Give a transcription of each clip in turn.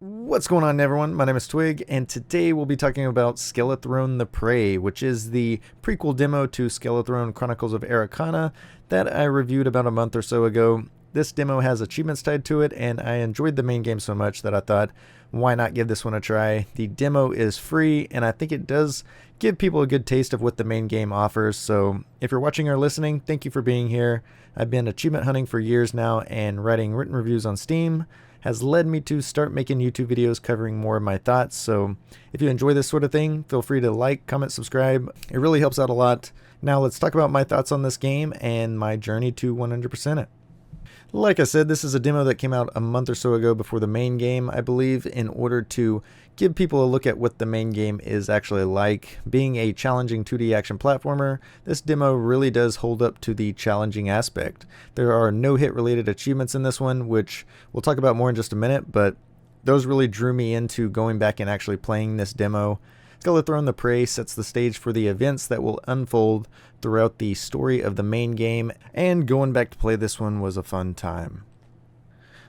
What's going on, everyone? My name is Twig, and today we'll be talking about Skelethrone the Prey, which is the prequel demo to Skelethrone Chronicles of Ericona that I reviewed about a month or so ago. This demo has achievements tied to it, and I enjoyed the main game so much that I thought, why not give this one a try? The demo is free, and I think it does give people a good taste of what the main game offers, so if you're watching or listening, thank you for being here. I've been achievement hunting for years now, and writing written reviews on Steam has led me to start making YouTube videos covering more of my thoughts. So if you enjoy this sort of thing, feel free to like, comment, subscribe. It really helps out a lot. Now let's talk about my thoughts on this game and my journey to 100% it. Like I said, this is a demo that came out a month or so ago before the main game, I believe, in order to give people a look at what the main game is actually like. Being a challenging 2D action platformer, this demo really does hold up to the challenging aspect. There are no hit related achievements in this one, which we'll talk about more in just a minute, but those really drew me into going back and actually playing this demo. Skelethrone the Prey sets the stage for the events that will unfold throughout the story of the main game, and going back to play this one was a fun time.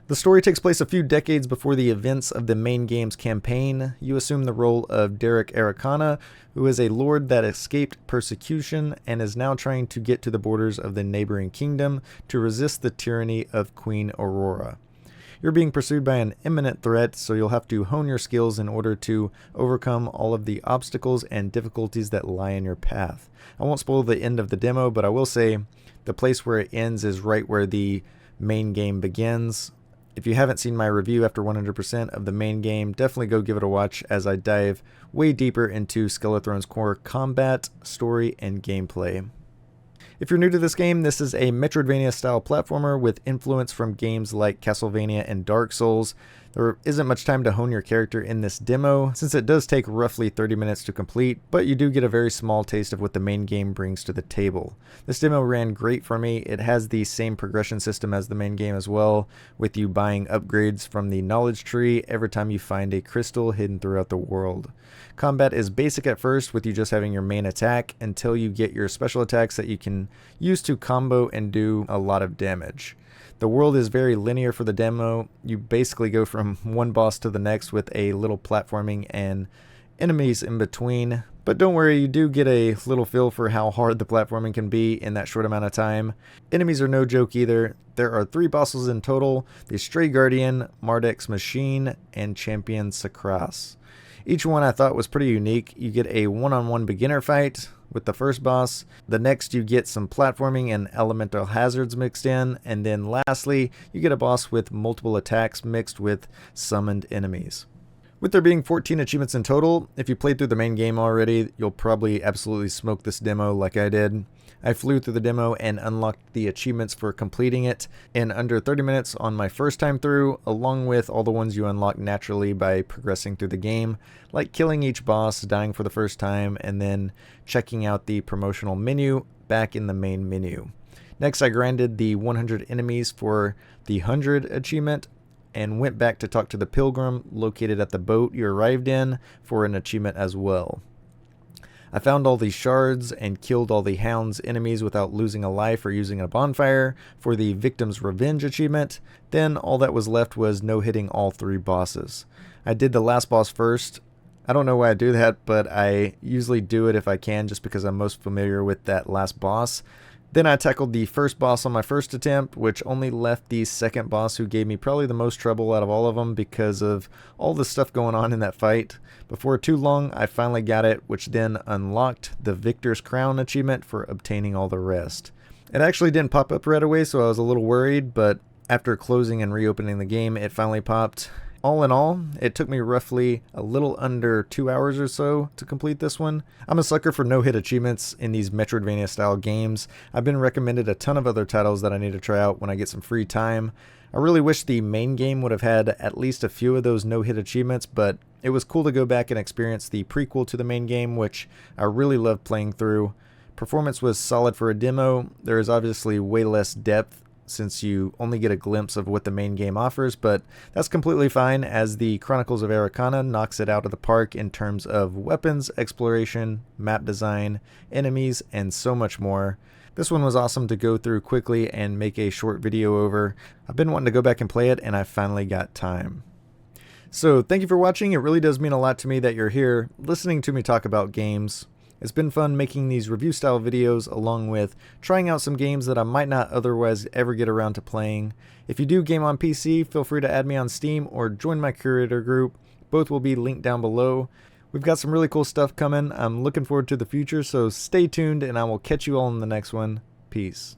The story takes place a few decades before the events of the main game's campaign. You assume the role of Ericona, who is a lord that escaped persecution and is now trying to get to the borders of the neighboring kingdom to resist the tyranny of Queen Aurora. You're being pursued by an imminent threat, so you'll have to hone your skills in order to overcome all of the obstacles and difficulties that lie in your path. I won't spoil the end of the demo, but I will say the place where it ends is right where the main game begins. If you haven't seen my review after 100% of the main game, definitely go give it a watch as I dive way deeper into Skelethrone's core combat, story, and gameplay. If you're new to this game, this is a Metroidvania style platformer with influence from games like Castlevania and Dark Souls. There isn't much time to hone your character in this demo, since it does take roughly 30 minutes to complete, but you do get a very small taste of what the main game brings to the table. This demo ran great for me. It has the same progression system as the main game as well, with you buying upgrades from the knowledge tree every time you find a crystal hidden throughout the world. Combat is basic at first, with you just having your main attack until you get your special attacks that you can use to combo and do a lot of damage. The world is very linear for the demo. You basically go from one boss to the next with a little platforming and enemies in between. But don't worry, you do get a little feel for how hard the platforming can be in that short amount of time. Enemies are no joke either. There are 3 bosses in total: the Stray Guardian, Mardek's Machine, and Champion Sakras. Each one I thought was pretty unique. You get a one-on-one beginner fight with the first boss. The next you get some platforming and elemental hazards mixed in. And then lastly, you get a boss with multiple attacks mixed with summoned enemies. With there being 14 achievements in total, if you played through the main game already, you'll probably absolutely smoke this demo like I did. I flew through the demo and unlocked the achievements for completing it in under 30 minutes on my first time through, along with all the ones you unlock naturally by progressing through the game, like killing each boss, dying for the first time, and then checking out the promotional menu back in the main menu. Next, I grinded the 100 enemies for the 100 achievement, and went back to talk to the pilgrim located at the boat you arrived in for an achievement as well. I found all these shards and killed all the hound's enemies without losing a life or using a bonfire for the victim's revenge achievement. Then all that was left was no-hitting all 3 bosses. I did the last boss first. I don't know why I do that, but I usually do it if I can just because I'm most familiar with that last boss. Then I tackled the first boss on my first attempt, which only left the second boss, who gave me probably the most trouble out of all of them because of all the stuff going on in that fight. Before too long, I finally got it, which then unlocked the Victor's Crown achievement for obtaining all the rest. It actually didn't pop up right away, so I was a little worried, but after closing and reopening the game, it finally popped. All in all, it took me roughly a little under 2 hours or so to complete this one. I'm a sucker for no-hit achievements in these Metroidvania style games. I've been recommended a ton of other titles that I need to try out when I get some free time. I really wish the main game would have had at least a few of those no-hit achievements, but it was cool to go back and experience the prequel to the main game, which I really loved playing through. Performance was solid for a demo. There is obviously way less depth since you only get a glimpse of what the main game offers, but that's completely fine as the Chronicles of Ericona knocks it out of the park in terms of weapons, exploration, map design, enemies, and so much more. This one was awesome to go through quickly and make a short video over. I've been wanting to go back and play it, and I finally got time. So thank you for watching. It really does mean a lot to me that you're here listening to me talk about games. It's been fun making these review style videos along with trying out some games that I might not otherwise ever get around to playing. If you do game on PC, feel free to add me on Steam or join my curator group. Both will be linked down below. We've got some really cool stuff coming. I'm looking forward to the future, so stay tuned and I will catch you all in the next one. Peace.